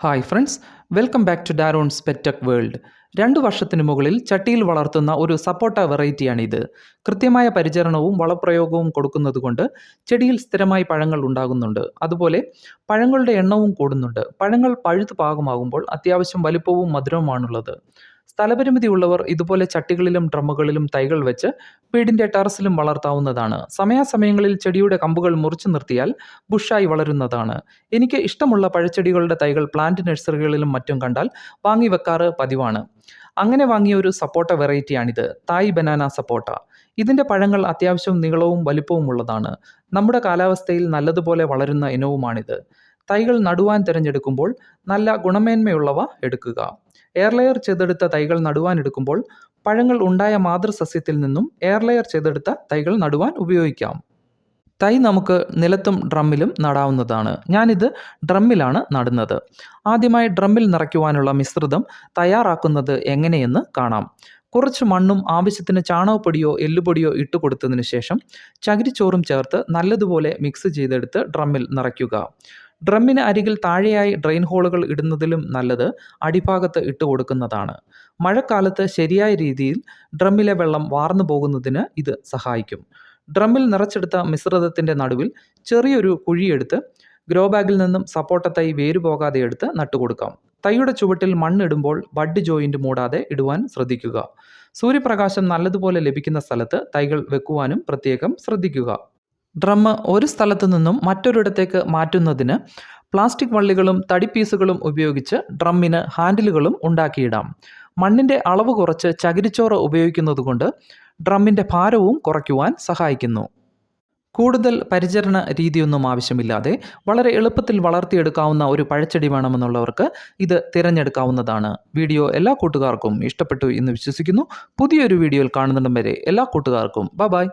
Hi friends, welcome back to Daron's pet tech world. 2 വർഷത്തിന് മുകളിൽ ചട്ടിയിൽ വളർത്തുന്ന ഒരു സപ്പോട്ട വെറൈറ്റിയാണിത്. കൃത്യമായ പരിചരണവും വളപ്രയോഗവും കൊടുക്കുന്നതുകൊണ്ട് ചെടിയിൽ സ്ഥിരമായി പഴങ്ങൾ ഉണ്ടാകുന്നുണ്ട്. അതുപോലെ പഴങ്ങളുടെ എണ്ണവും കൂടുന്നുണ്ട്. പഴങ്ങൾ പഴുത്ത് പാകമാകുമ്പോൾ അത്യാവശ്യം വലിപ്പവും മധുരവുമാണുള്ളത്. സ്ഥലപരിമിതി ഉള്ളവർ ഇതുപോലെ ചട്ടികളിലും ഡ്രമ്മുകളിലും തൈകൾ വെച്ച് വീടിൻ്റെ ടെറസിലും വളർത്താവുന്നതാണ്. സമയാസമയങ്ങളിൽ ചെടിയുടെ കമ്പുകൾ മുറിച്ചു നിർത്തിയാൽ ബുഷായി വളരുന്നതാണ്. എനിക്ക് ഇഷ്ടമുള്ള പഴച്ചെടികളുടെ തൈകൾ പ്ലാന്റ് നഴ്സറികളിലും മറ്റും കണ്ടാൽ വാങ്ങി വെക്കാറ് പതിവാണ്. അങ്ങനെ വാങ്ങിയ ഒരു സപ്പോട്ട വെറൈറ്റിയാണിത്, തായ് ബനാന സപ്പോട്ട. ഇതിൻ്റെ പഴങ്ങൾ അത്യാവശ്യം നീളവും വലിപ്പവും ഉള്ളതാണ്. നമ്മുടെ കാലാവസ്ഥയിൽ നല്ലതുപോലെ വളരുന്ന ഇനവുമാണിത്. തൈകൾ നടുവാൻ തിരഞ്ഞെടുക്കുമ്പോൾ നല്ല ഗുണമേന്മയുള്ളവ എടുക്കുക. എയർലെയർ ചെയ്തെടുത്ത തൈകൾ നടുവാൻ എടുക്കുമ്പോൾ പഴങ്ങൾ ഉണ്ടായ മാതൃസസ്യത്തിൽ നിന്നും എയർലെയർ ചെയ്തെടുത്ത തൈകൾ നടുവാൻ ഉപയോഗിക്കാം. തൈ നമുക്ക് നിലത്തും ഡ്രമ്മിലും നടാവുന്നതാണ്. ഞാനിത് ഡ്രമ്മിലാണ് നടുന്നത്. ആദ്യമായി ഡ്രമ്മിൽ നിറയ്ക്കുവാനുള്ള മിശ്രിതം തയ്യാറാക്കുന്നത് എങ്ങനെയെന്ന് കാണാം. കുറച്ച് മണ്ണും ആവശ്യത്തിന് ചാണകപ്പൊടിയോ എല്ലുപൊടിയോ ഇട്ട് കൊടുത്തതിന് ശേഷം ചകിരിച്ചോറും ചേർത്ത് നല്ലതുപോലെ മിക്സ് ചെയ്തെടുത്ത് ഡ്രമ്മിൽ നിറയ്ക്കുക. ഡ്രമ്മിന് അരികിൽ താഴെയായി ഡ്രെയിൻ ഹോളുകൾ ഇടുന്നതിലും നല്ലത് അടിഭാഗത്ത് ഇട്ട് കൊടുക്കുന്നതാണ്. മഴക്കാലത്ത് ശരിയായ രീതിയിൽ ഡ്രമ്മിലെ വെള്ളം വാർന്നു പോകുന്നതിന് ഇത് സഹായിക്കും. ഡ്രമ്മിൽ നിറച്ചെടുത്ത മിശ്രിതത്തിൻ്റെ നടുവിൽ ചെറിയൊരു കുഴിയെടുത്ത് ഗ്രോ ബാഗിൽ നിന്നും സപ്പോട്ട തൈ വേരുപോകാതെ എടുത്ത് നട്ടുകൊടുക്കാം. തൈയുടെ ചുവട്ടിൽ മണ്ണിടുമ്പോൾ ബഡ് ജോയിൻ്റ് മൂടാതെ ഇടുവാൻ ശ്രദ്ധിക്കുക. സൂര്യപ്രകാശം നല്ലതുപോലെ ലഭിക്കുന്ന സ്ഥലത്ത് തൈകൾ വെക്കുവാനും പ്രത്യേകം ശ്രദ്ധിക്കുക. ഡ്രമ്മ് ഒരു സ്ഥലത്തു നിന്നും മറ്റൊരിടത്തേക്ക് മാറ്റുന്നതിന് പ്ലാസ്റ്റിക് വള്ളികളും തടിപ്പീസുകളും ഉപയോഗിച്ച് ഡ്രമ്മിന് ഹാൻഡിലുകളും ഉണ്ടാക്കിയിടാം. മണ്ണിൻ്റെ അളവ് കുറച്ച് ചകിരിച്ചോറ് ഉപയോഗിക്കുന്നതുകൊണ്ട് ഡ്രമ്മിൻ്റെ ഭാരവും കുറയ്ക്കുവാൻ സഹായിക്കുന്നു. കൂടുതൽ പരിചരണ രീതിയൊന്നും ആവശ്യമില്ലാതെ വളരെ എളുപ്പത്തിൽ വളർത്തിയെടുക്കാവുന്ന ഒരു പഴച്ചെടി വേണമെന്നുള്ളവർക്ക് ഇത് തിരഞ്ഞെടുക്കാവുന്നതാണ്. വീഡിയോ എല്ലാ കൂട്ടുകാർക്കും ഇഷ്ടപ്പെട്ടു എന്ന് വിശ്വസിക്കുന്നു. പുതിയൊരു വീഡിയോയിൽ കാണുന്നിടം വരെ എല്ലാ കൂട്ടുകാർക്കും ബൈ.